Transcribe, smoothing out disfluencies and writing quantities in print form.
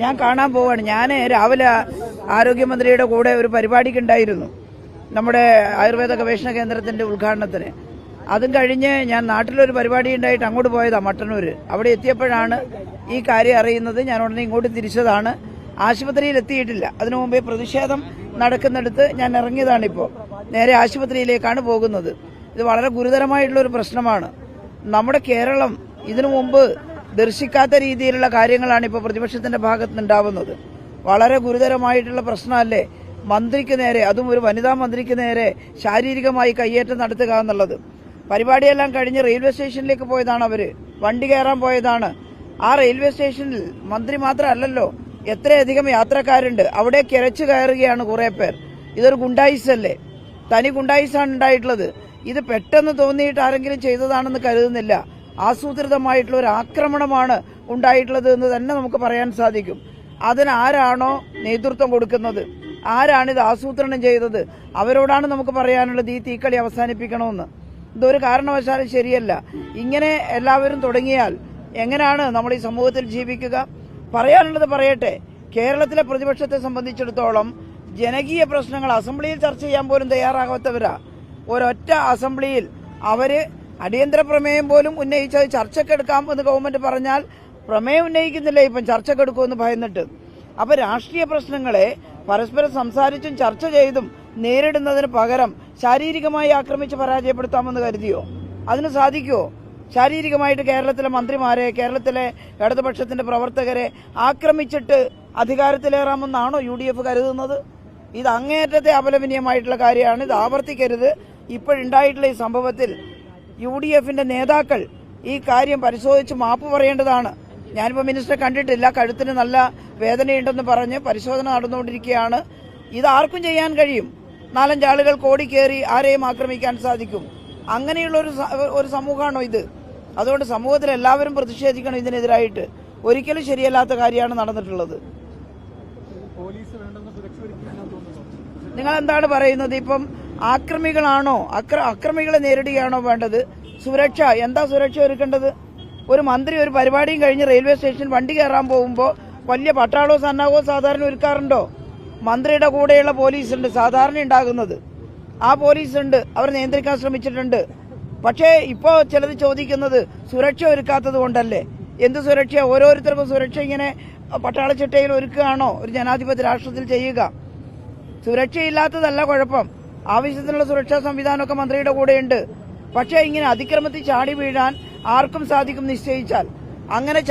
ഞാൻ കാണാൻ പോവാണ്. ഞാൻ രാവിലെ ആരോഗ്യമന്ത്രിയുടെ കൂടെ ഒരു പരിപാടിക്കുണ്ടായിരുന്നു, നമ്മുടെ ആയുർവേദ ഗവേഷണ കേന്ദ്രത്തിന്റെ ഉദ്ഘാടനത്തിന്. അതും കഴിഞ്ഞ് ഞാൻ നാട്ടിലൊരു പരിപാടി ഉണ്ടായിട്ട് അങ്ങോട്ട് പോയതാണ്, മട്ടന്നൂർ. അവിടെ എത്തിയപ്പോഴാണ് ഈ കാര്യം അറിയുന്നത്. ഞാൻ ഉടനെ ഇങ്ങോട്ട് തിരിച്ചതാണ്. ആശുപത്രിയിൽ എത്തിയിട്ടില്ല. അതിനു മുമ്പേ പ്രതിഷേധം നടക്കുന്നിടത്ത് ഞാൻ ഇറങ്ങിയതാണിപ്പോൾ. നേരെ ആശുപത്രിയിലേക്കാണ് പോകുന്നത്. ഇത് വളരെ ഗുരുതരമായിട്ടുള്ള ഒരു പ്രശ്നമാണ്. നമ്മുടെ കേരളം ഇതിനു മുമ്പ് ദർശിക്കാത്ത രീതിയിലുള്ള കാര്യങ്ങളാണ് ഇപ്പോൾ പ്രതിപക്ഷത്തിന്റെ ഭാഗത്തുനിന്നുണ്ടാവുന്നത്. വളരെ ഗുരുതരമായിട്ടുള്ള പ്രശ്നമല്ലേ മന്ത്രിക്ക് നേരെ, അതും ഒരു വനിതാ മന്ത്രിക്ക് നേരെ ശാരീരികമായി കയ്യേറ്റം നടത്തുക എന്നുള്ളത്. പരിപാടിയെല്ലാം കഴിഞ്ഞ് റെയിൽവേ സ്റ്റേഷനിലേക്ക് പോയതാണ് അവര്, വണ്ടി കയറാൻ പോയതാണ്. ആ റെയിൽവേ സ്റ്റേഷനിൽ മന്ത്രി മാത്രമല്ലല്ലോ, എത്രയധികം യാത്രക്കാരുണ്ട്. അവിടെ കിരച്ചു കയറുകയാണ് കുറെ പേർ. ഇതൊരു ഗുണ്ടായിസല്ലേ, തനി ഗുണ്ടായിസാണ് ഉണ്ടായിട്ടുള്ളത്. ഇത് പെട്ടെന്ന് തോന്നിയിട്ട് ആരെങ്കിലും ചെയ്തതാണെന്ന് കരുതുന്നില്ല. ആസൂത്രിതമായിട്ടുള്ള ഒരു ആക്രമണമാണ് ഉണ്ടായിട്ടുള്ളത് എന്ന് തന്നെ നമുക്ക് പറയാൻ സാധിക്കും. അതിനാരാണോ നേതൃത്വം കൊടുക്കുന്നത്, ആരാണിത് ആസൂത്രണം ചെയ്തത്, അവരോടാണ് നമുക്ക് പറയാനുള്ളത് ഈ തീക്കളി അവസാനിപ്പിക്കണമെന്ന്. ഇതൊരു കാരണവശാലും ശരിയല്ല. ഇങ്ങനെ എല്ലാവരും തുടങ്ങിയാൽ എങ്ങനെയാണ് നമ്മൾ ഈ സമൂഹത്തിൽ ജീവിക്കുക? പറയാനുള്ളത് പറയട്ടെ. കേരളത്തിലെ പ്രതിപക്ഷത്തെ സംബന്ധിച്ചിടത്തോളം ജനകീയ പ്രശ്നങ്ങൾ അസംബ്ലിയിൽ ചർച്ച ചെയ്യാൻ പോലും തയ്യാറാകാത്തവരാ. ഒരൊറ്റ അസംബ്ലിയിൽ അവര് അടിയന്തര പ്രമേയം പോലും ഉന്നയിച്ചത് ചർച്ചക്കെടുക്കാം എന്ന് ഗവൺമെന്റ് പറഞ്ഞാൽ പ്രമേയം ഉന്നയിക്കുന്നില്ല, ഇപ്പം ചർച്ചക്കെടുക്കുമെന്ന് ഭയന്നിട്ട്. അപ്പൊ രാഷ്ട്രീയ പ്രശ്നങ്ങളെ പരസ്പരം സംസാരിച്ചും ചർച്ച ചെയ്തും നേരിടുന്നതിന് പകരം ശാരീരികമായി ആക്രമിച്ച് പരാജയപ്പെടുത്താമെന്ന് കരുതിയോ? അതിന് സാധിക്കുമോ? ശാരീരികമായിട്ട് കേരളത്തിലെ മന്ത്രിമാരെ, കേരളത്തിലെ ഇടതുപക്ഷത്തിന്റെ പ്രവർത്തകരെ ആക്രമിച്ചിട്ട് അധികാരത്തിലേറാമെന്നാണോ UDF കരുതുന്നത്? ഇത് അങ്ങേയറ്റത്തെ അപലപനീയമായിട്ടുള്ള കാര്യമാണ്. ഇത് ആവർത്തിക്കരുത്. ഇപ്പോഴുണ്ടായിട്ടുള്ള ഈ സംഭവത്തിൽ UDFന്റെ നേതാക്കൾ ഈ കാര്യം പരിശോധിച്ച് മാപ്പ് പറയേണ്ടതാണ്. ഞാനിപ്പോൾ മിനിസ്റ്ററെ കണ്ടിട്ടില്ല. കഴുത്തിന് നല്ല വേദനയുണ്ടെന്ന് പറഞ്ഞ് പരിശോധന നടന്നുകൊണ്ടിരിക്കുകയാണ്. ഇത് ആർക്കും ചെയ്യാൻ കഴിയും. 4-5 ആളുകൾ കോടി കയറി ആരെയും ആക്രമിക്കാൻ സാധിക്കും. അങ്ങനെയുള്ള ഒരു സമൂഹമാണോ ഇത്? അതുകൊണ്ട് സമൂഹത്തിൽ എല്ലാവരും പ്രതിഷേധിക്കണം ഇതിനെതിരായിട്ട്. ഒരിക്കലും ശരിയല്ലാത്ത കാര്യമാണ് നടന്നിട്ടുള്ളത്. നിങ്ങൾ എന്താണ് പറയുന്നത്? ഇപ്പം ആക്രമികളാണോ, അക്രമികളെ നേരിടുകയാണോ വേണ്ടത്? സുരക്ഷ, എന്താ സുരക്ഷ ഒരുക്കേണ്ടത്? ഒരു മന്ത്രി ഒരു പരിപാടിയും കഴിഞ്ഞ് റെയിൽവേ സ്റ്റേഷൻ വണ്ടി കയറാൻ പോകുമ്പോൾ വലിയ പട്ടാളോ സന്നാഹോ സാധാരണ ഒരുക്കാറുണ്ടോ? മന്ത്രിയുടെ കൂടെയുള്ള പോലീസുണ്ട് സാധാരണ ഉണ്ടാകുന്നത്. ആ പോലീസുണ്ട്, അവർ നിയന്ത്രിക്കാൻ ശ്രമിച്ചിട്ടുണ്ട്. പക്ഷേ ഇപ്പോ ചിലത് ചോദിക്കുന്നത് സുരക്ഷ ഒരുക്കാത്തത് കൊണ്ടല്ലേ? എന്ത് സുരക്ഷ? ഓരോരുത്തർക്കും സുരക്ഷ ഇങ്ങനെ പട്ടാള ചിട്ടയിൽ ഒരുക്കുകയാണോ ഒരു ജനാധിപത്യ രാഷ്ട്രത്തിൽ ചെയ്യുക? സുരക്ഷയില്ലാത്തതല്ല കുഴപ്പം. ആവശ്യത്തിനുള്ള സുരക്ഷാ സംവിധാനമൊക്കെ മന്ത്രിയുടെ കൂടെയുണ്ട്. പക്ഷേ ഇങ്ങനെ അതിക്രമത്തിൽ ചാടി വീഴാൻ ആർക്കും സാധിക്കും നിശ്ചയിച്ചാൽ. അങ്ങനെ